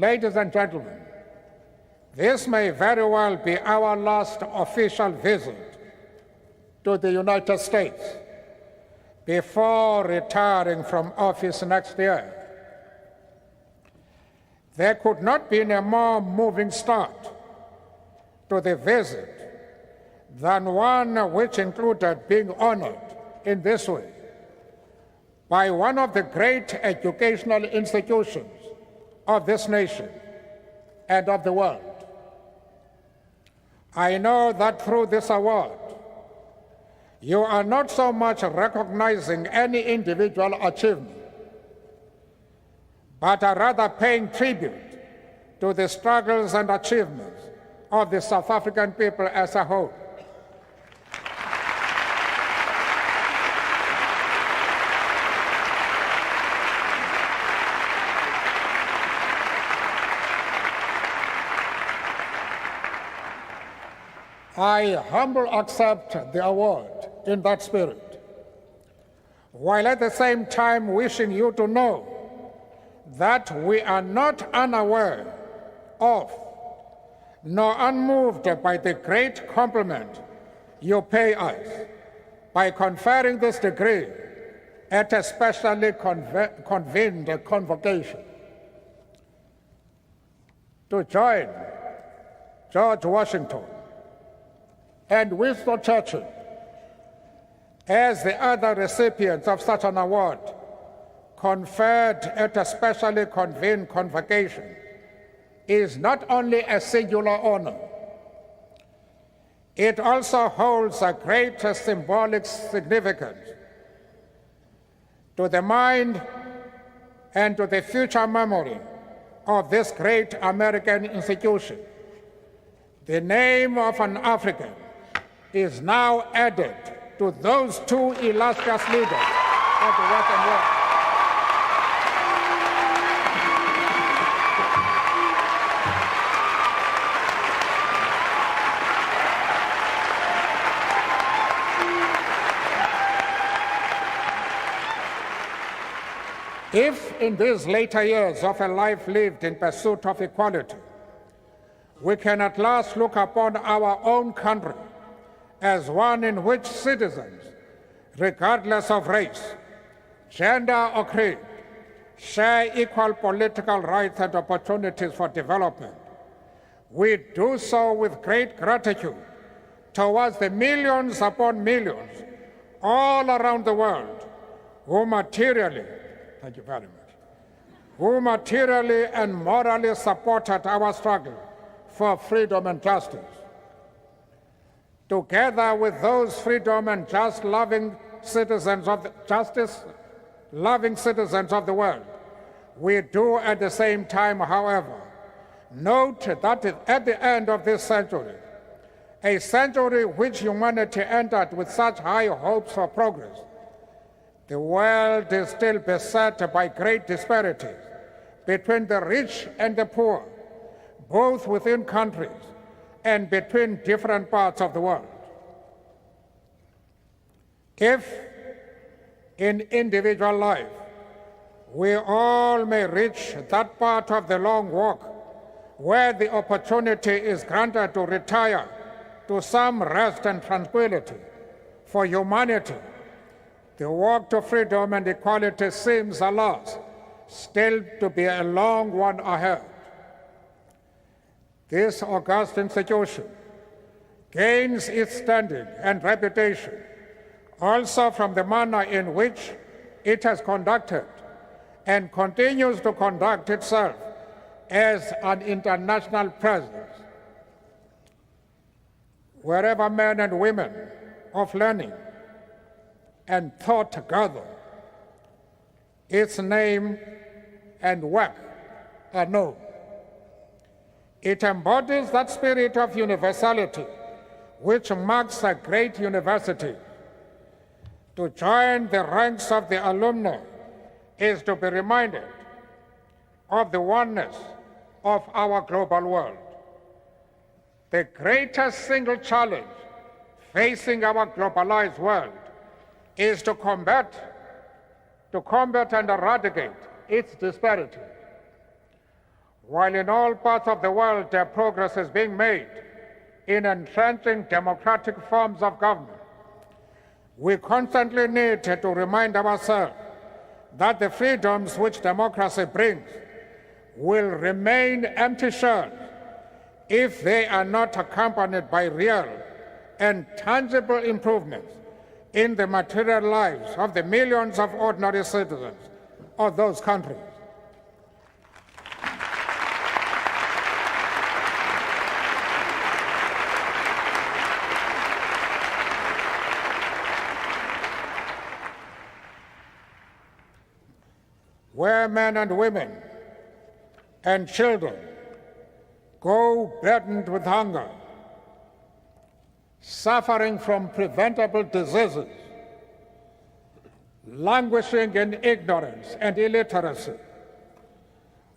Ladies and gentlemen, this may very well be our last official visit to the United States before retiring from office next year. There could not be a more moving start to the visit than one which included being honored in this way by one of the great educational institutions of this nation and of the world. I know that through this award, you are not so much recognizing any individual achievement, but are rather paying tribute to the struggles and achievements of the South African people as a whole. I humbly accept the award in that spirit, while at the same time wishing you to know that we are not unaware of nor unmoved by the great compliment you pay us by conferring this degree at a specially convened convocation. To join George Washington and Winston Churchill as the other recipients of such an award conferred at a specially convened convocation is not only a singular honor, it also holds a great symbolic significance to the mind and to the future memory of this great American institution. The name of an African is now added to those two illustrious leaders of the Western world. If in these later years of a life lived in pursuit of equality, we can at last look upon our own country as one in which citizens, regardless of race, gender, or creed, share equal political rights and opportunities for development, we do so with great gratitude towards the millions upon millions all around the world who materially, thank you very much, who materially and morally supported our struggle for freedom and justice. Together with those freedom and justice-loving citizens of the world, we do at the same time, however, note that at the end of this century, a century which humanity entered with such high hopes for progress, the world is still beset by great disparities between the rich and the poor, both within countries and between different parts of the world. If in individual life we all may reach that part of the long walk where the opportunity is granted to retire to some rest and tranquility for humanity, the walk to freedom and equality seems, alas, still to be a long one ahead. This august institution gains its standing and reputation also from the manner in which it has conducted and continues to conduct itself as an international presence. Wherever men and women of learning and thought gather, its name and work are known. It embodies that spirit of universality which marks a great university. To join the ranks of the alumni is to be reminded of the oneness of our global world. The greatest single challenge facing our globalized world is to combat and eradicate its disparity. While in all parts of the world progress is being made in entrenching democratic forms of government, we constantly need to remind ourselves that the freedoms which democracy brings will remain empty shells if they are not accompanied by real and tangible improvements in the material lives of the millions of ordinary citizens of those countries. Where men and women and children go burdened with hunger, suffering from preventable diseases, languishing in ignorance and illiteracy,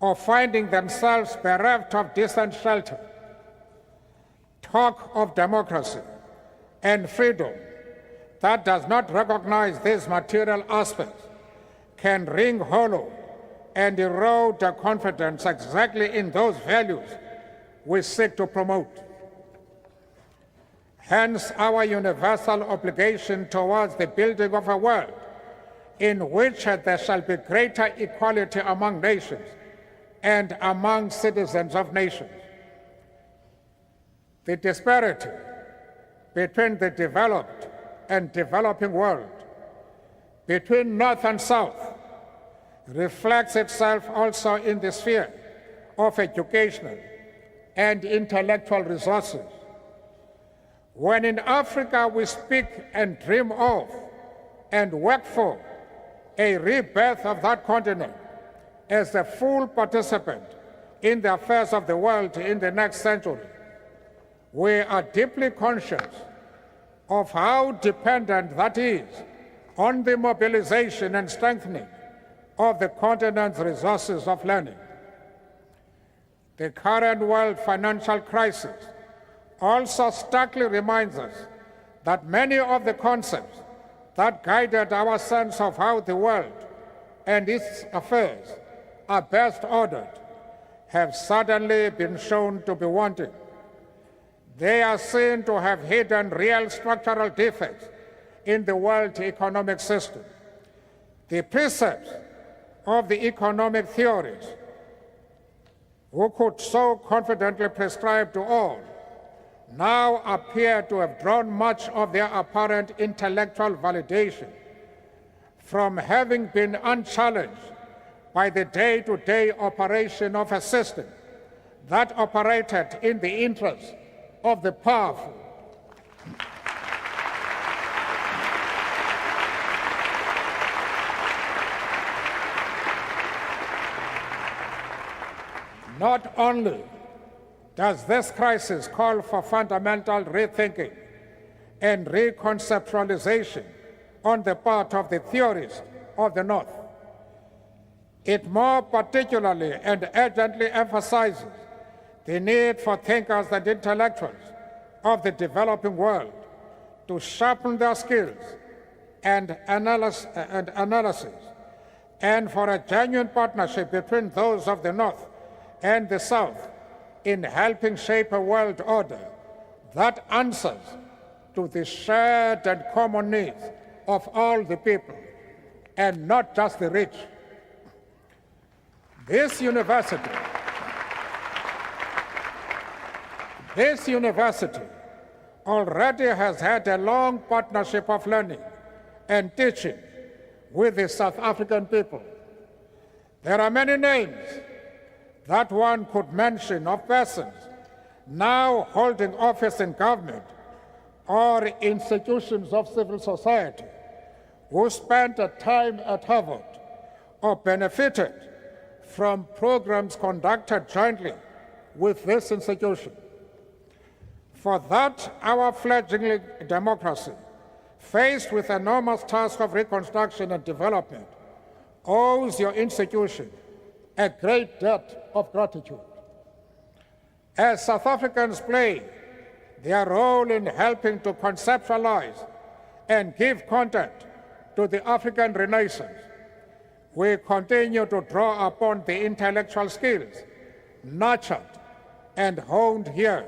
or finding themselves bereft of decent shelter, talk of democracy and freedom that does not recognize these material aspects can ring hollow and erode the confidence exactly in those values we seek to promote. Hence, our universal obligation towards the building of a world in which there shall be greater equality among nations and among citizens of nations. The disparity between the developed and developing world, between North and South, reflects itself also in the sphere of educational and intellectual resources. When in Africa we speak and dream of and work for a rebirth of that continent as a full participant in the affairs of the world in the next century, we are deeply conscious of how dependent that is on the mobilization and strengthening of the continent's resources of learning. The current world financial crisis also starkly reminds us that many of the concepts that guided our sense of how the world and its affairs are best ordered have suddenly been shown to be wanting. They are seen to have hidden real structural defects in the world economic system. The precepts of the economic theories who could so confidently prescribe to all now appear to have drawn much of their apparent intellectual validation from having been unchallenged by the day-to-day operation of a system that operated in the interest of the powerful. Not only does this crisis call for fundamental rethinking and reconceptualization on the part of the theorists of the North, it more particularly and urgently emphasizes the need for thinkers and intellectuals of the developing world to sharpen their skills and analysis, and for a genuine partnership between those of the North and the South in helping shape a world order that answers to the shared and common needs of all the people, and not just the rich. This university already has had a long partnership of learning and teaching with the South African people. There are many names that one could mention of persons now holding office in government or institutions of civil society who spent a time at Harvard or benefited from programs conducted jointly with this institution. For that, our fledgling democracy, faced with the enormous task of reconstruction and development, owes your institution a great debt of gratitude. As South Africans play their role in helping to conceptualize and give content to the African Renaissance, we continue to draw upon the intellectual skills, nurtured, and honed here.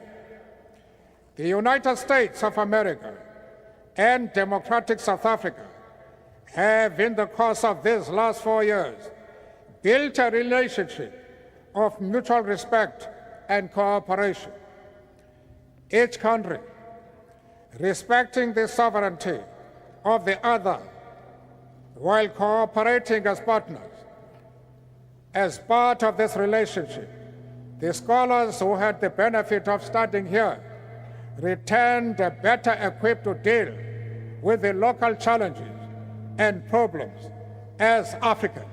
The United States of America and democratic South Africa have, in the course of these last 4 years, built a relationship of mutual respect and cooperation. Each country, respecting the sovereignty of the other while cooperating as partners. As part of this relationship, the scholars who had the benefit of studying here returned better equipped to deal with the local challenges and problems as Africans.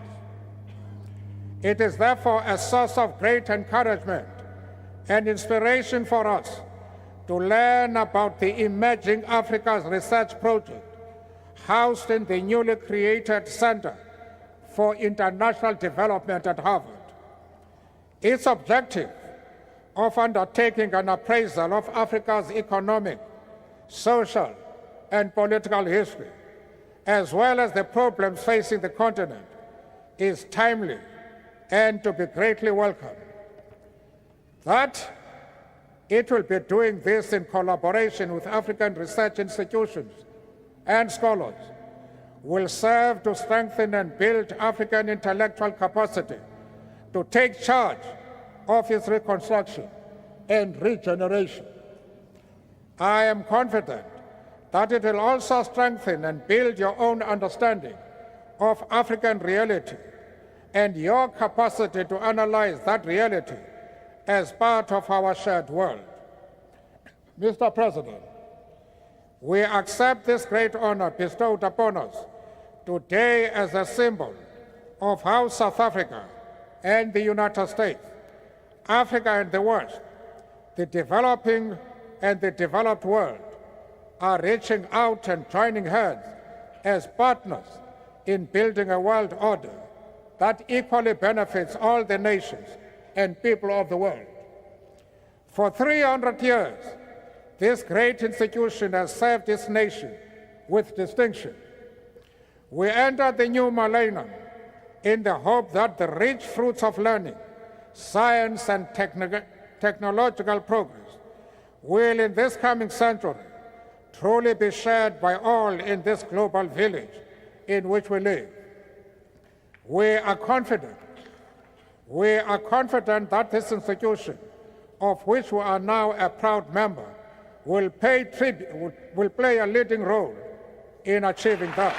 It is therefore a source of great encouragement and inspiration for us to learn about the Emerging Africa's Research Project housed in the newly created Center for International Development at Harvard. Its objective of undertaking an appraisal of Africa's economic, social, and political history, as well as the problems facing the continent, is timely and to be greatly welcomed. That it will be doing this in collaboration with African research institutions and scholars will serve to strengthen and build African intellectual capacity to take charge of its reconstruction and regeneration. I am confident that it will also strengthen and build your own understanding of African reality and your capacity to analyze that reality as part of our shared world. Mr. President, we accept this great honor bestowed upon us today as a symbol of how South Africa and the United States, Africa and the West, the developing and the developed world, are reaching out and joining hands as partners in building a world order that equally benefits all the nations and people of the world. For 300 years, this great institution has served its nation with distinction. We entered the new millennium in the hope that the rich fruits of learning, science, and technological progress will, in this coming century, truly be shared by all in this global village in which we live. We are confident that this institution, of which we are now a proud member, will play a leading role in achieving that.